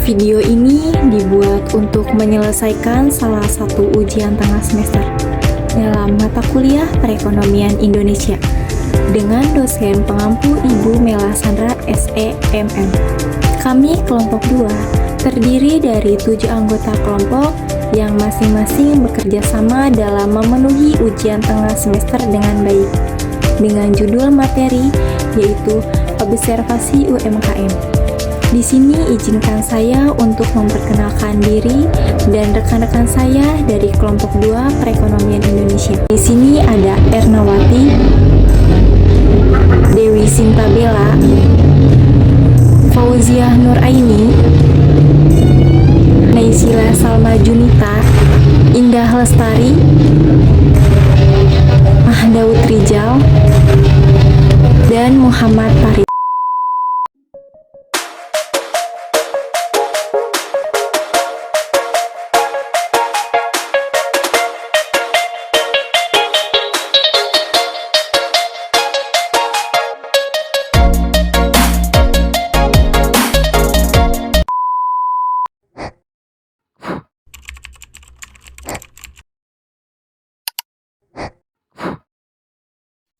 Video ini dibuat untuk menyelesaikan salah satu ujian tengah semester dalam mata kuliah Perekonomian Indonesia dengan dosen pengampu Ibu Mela Sandra SEMM. Kami kelompok 2 terdiri dari 7 anggota kelompok yang masing-masing bekerja sama dalam memenuhi ujian tengah semester dengan baik dengan judul materi yaitu observasi UMKM. Di sini izinkan saya untuk memperkenalkan diri dan rekan-rekan saya dari kelompok 2 Perekonomian Indonesia. Di sini ada Ernawati, Dewi Sintabela, Fauziah Nuraini, Naysila Salma Junita, Indah Lestari, Mahdaud Rijal, dan Muhammad Farid.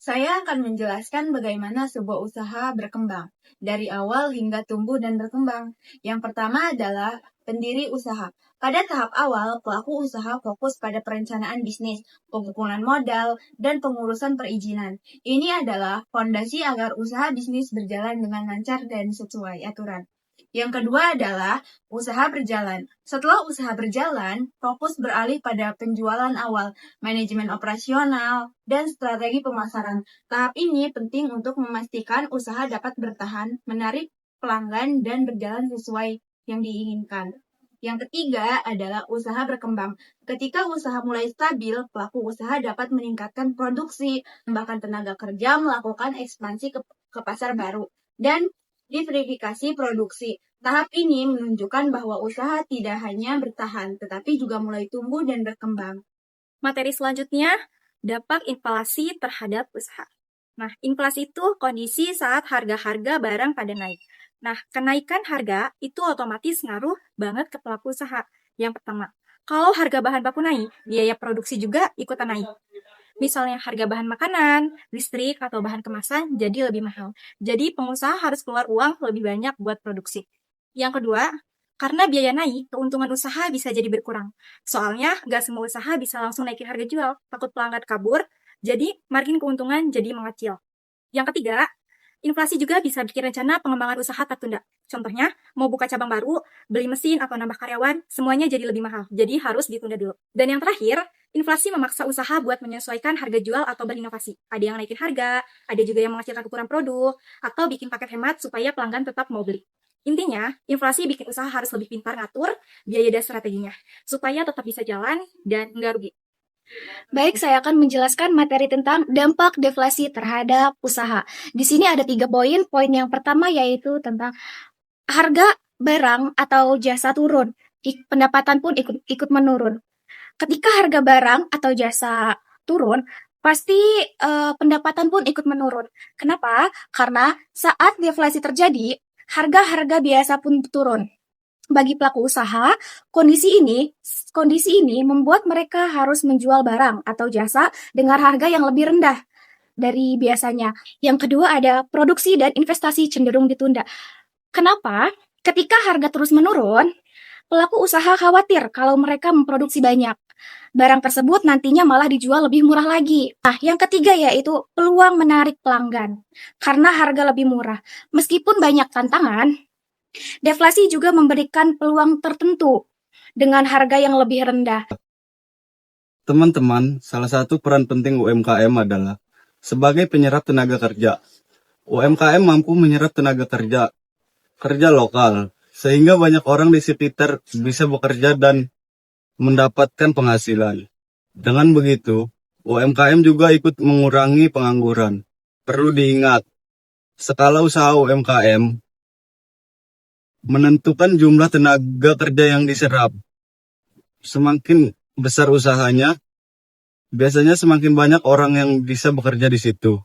Saya akan menjelaskan bagaimana sebuah usaha berkembang, dari awal hingga tumbuh dan berkembang. Yang pertama adalah pendiri usaha. Pada tahap awal, pelaku usaha fokus pada perencanaan bisnis, pengumpulan modal, dan pengurusan perizinan. Ini adalah fondasi agar usaha bisnis berjalan dengan lancar dan sesuai aturan. Yang kedua adalah usaha berjalan. Setelah usaha berjalan, fokus beralih pada penjualan awal, manajemen operasional, dan strategi pemasaran. Tahap ini penting untuk memastikan usaha dapat bertahan, menarik pelanggan, dan berjalan sesuai yang diinginkan. Yang ketiga adalah usaha berkembang. Ketika usaha mulai stabil, pelaku usaha dapat meningkatkan produksi, membahkan tenaga kerja, melakukan ekspansi ke pasar baru, dan diverifikasi produksi. Tahap ini menunjukkan bahwa usaha tidak hanya bertahan, tetapi juga mulai tumbuh dan berkembang. Materi selanjutnya, dampak inflasi terhadap usaha. Nah, inflasi itu kondisi saat harga-harga barang pada naik. Nah, kenaikan harga itu otomatis ngaruh banget ke pelaku usaha. Yang pertama, kalau harga bahan baku naik, biaya produksi juga ikutan naik. Misalnya harga bahan makanan, listrik, atau bahan kemasan jadi lebih mahal. Jadi pengusaha harus keluar uang lebih banyak buat produksi. Yang kedua, karena biaya naik, keuntungan usaha bisa jadi berkurang. Soalnya nggak semua usaha bisa langsung naikin harga jual, takut pelanggan kabur, jadi margin keuntungan jadi mengecil. Yang ketiga, inflasi juga bisa bikin rencana pengembangan usaha tertunda. Contohnya, mau buka cabang baru, beli mesin atau nambah karyawan, semuanya jadi lebih mahal. Jadi harus ditunda dulu. Dan yang terakhir, inflasi memaksa usaha buat menyesuaikan harga jual atau berinovasi. Ada yang naikin harga, ada juga yang mengecilkan ukuran produk, atau bikin paket hemat supaya pelanggan tetap mau beli. Intinya, inflasi bikin usaha harus lebih pintar ngatur biaya dan strateginya, supaya tetap bisa jalan dan nggak rugi. Baik, saya akan menjelaskan materi tentang dampak deflasi terhadap usaha. Di sini ada 3 poin. Poin yang pertama yaitu tentang harga barang atau jasa turun. Pendapatan pun ikut menurun. Ketika harga barang atau jasa turun, pasti pendapatan pun ikut menurun. Kenapa? Karena saat deflasi terjadi, harga-harga biasa pun turun. Bagi pelaku usaha, kondisi ini membuat mereka harus menjual barang atau jasa dengan harga yang lebih rendah dari biasanya. Yang kedua ada produksi dan investasi cenderung ditunda. Kenapa? Ketika harga terus menurun, pelaku usaha khawatir kalau mereka memproduksi banyak. Barang tersebut nantinya malah dijual lebih murah lagi. Nah, yang ketiga yaitu peluang menarik pelanggan. Karena harga lebih murah. Meskipun banyak tantangan, deflasi juga memberikan peluang tertentu dengan harga yang lebih rendah. Teman-teman, salah satu peran penting UMKM adalah sebagai penyerap tenaga kerja. UMKM mampu menyerap tenaga kerja lokal, sehingga banyak orang di sekitar bisa bekerja dan mendapatkan penghasilan. Dengan begitu, UMKM juga ikut mengurangi pengangguran. Perlu diingat, skala usaha UMKM menentukan jumlah tenaga kerja yang diserap. Semakin besar usahanya, biasanya semakin banyak orang yang bisa bekerja di situ.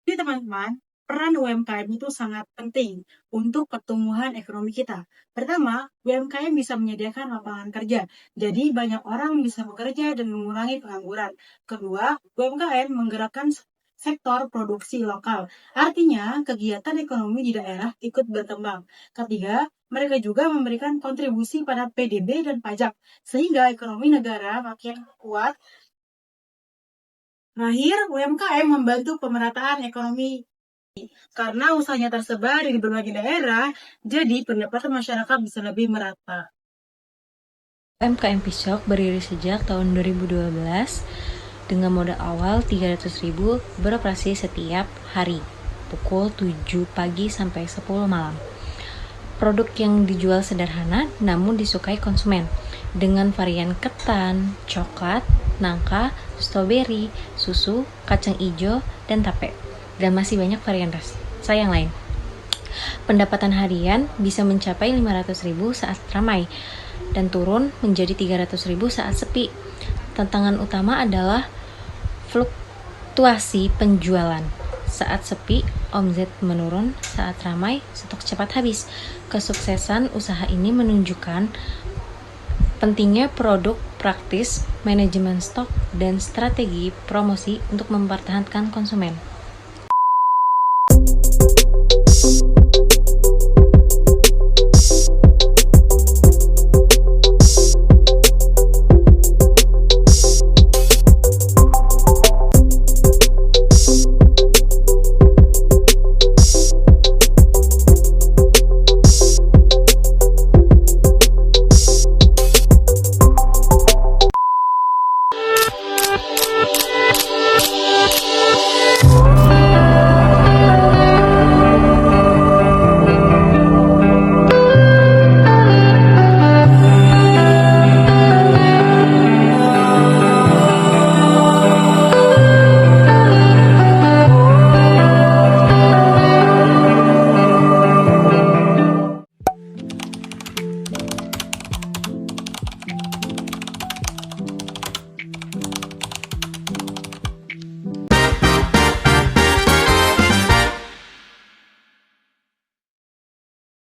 Jadi teman-teman, peran UMKM itu sangat penting untuk pertumbuhan ekonomi kita. Pertama, UMKM bisa menyediakan lapangan kerja, jadi banyak orang bisa bekerja dan mengurangi pengangguran. Kedua, UMKM menggerakkan sektor produksi lokal, artinya kegiatan ekonomi di daerah ikut berkembang. Ketiga, mereka juga memberikan kontribusi pada PDB dan pajak, sehingga ekonomi negara makin kuat. Terakhir, UMKM membantu pemerataan ekonomi. Karena usahanya tersebar di berbagai daerah, jadi pendapatan masyarakat bisa lebih merata. UMKM Pisok berdiri sejak tahun 2012 dengan modal awal 300.000 beroperasi setiap hari, pukul 7 pagi sampai 10 malam. Produk yang dijual sederhana namun disukai konsumen, dengan varian ketan, coklat, nangka, stroberi, susu, kacang ijo, dan tape. Dan masih banyak varian rasa yang lain. Pendapatan harian bisa mencapai 500.000 saat ramai dan turun menjadi 300.000 saat sepi. Tantangan utama adalah fluktuasi penjualan. Saat sepi, omset menurun, saat ramai, stok cepat habis. Kesuksesan usaha ini menunjukkan pentingnya produk praktis, manajemen stok, dan strategi promosi untuk mempertahankan konsumen.